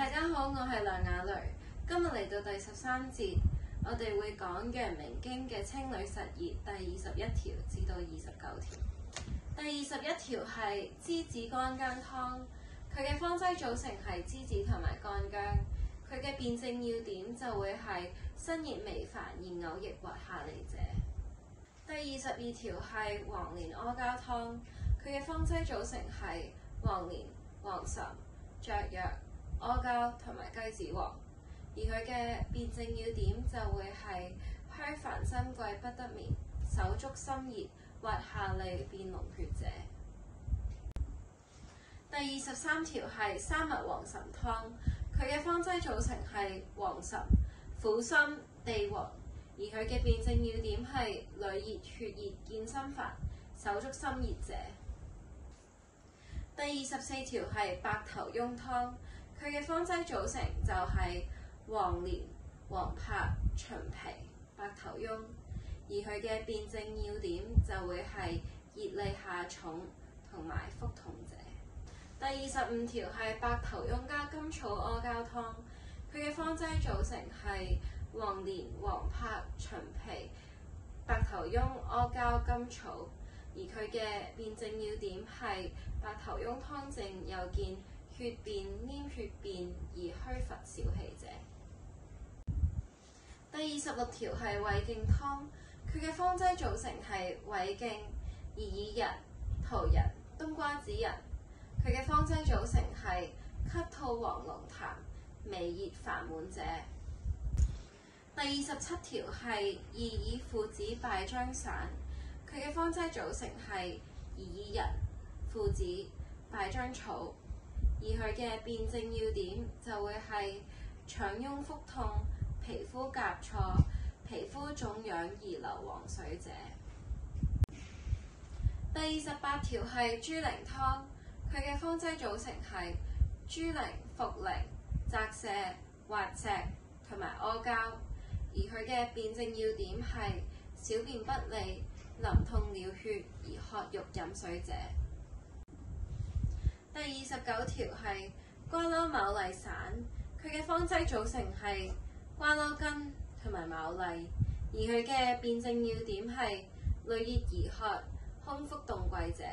大家好，我係梁雅蕾。今日嚟到第13節，我哋會講《陽明經》嘅青旅實義第21條至到29條。第21條係梔子乾薑湯，佢嘅方劑組成係梔子同埋乾薑。佢嘅辯證要點就會係辛熱微煩而偶逆或下利者。第22條係黃連阿膠湯，佢嘅方劑組成係黃連、黃芩、芍藥、阿膠同埋雞子黃，而佢嘅辯證要點就會係虛煩身貴不得眠，手足心熱或下利變膿血者。第23條係三物黃芩湯，佢嘅方劑組成係黃芩、苦心、地黃，而佢嘅辯證要點係屢熱血熱見心煩，手足心熱者。第24條係白頭翁湯，佢嘅方劑組成就係黃連、黃柏、秦皮、白頭翁，而佢嘅辯證要點就會係熱利下重同埋腹痛者。第25條係白頭翁加甘草阿膠湯，佢嘅方劑組成係黃連、黃柏、秦皮、白頭翁、阿膠、甘草，而佢嘅辯證要點係白頭翁湯證又見血便、黏血便而虛乏少氣者。第26條係胃勁湯，佢嘅方劑組成係胃勁、而以人、桃仁、冬瓜子仁，佢嘅方劑組成係咳吐黃龍痰、微熱煩悶者。第27條係二以附子敗張散，佢嘅方劑組成係而以人、附子、敗張草，而佢嘅辯證要點就會係腸痈腹痛、皮膚甲錯、皮膚腫癢而流黃水者。第28條係豬苓湯，佢嘅方劑組成係豬苓、茯苓、澤瀉、滑石同埋阿膠，而佢嘅辯證要點係小便不利、淋痛了血而渴欲飲水者。第29條係瓜蒌牡蠣散，佢嘅方劑組成係瓜蒌根同埋牡蠣，而佢嘅辯證要點係屢熱而渴、空腹凍悸者。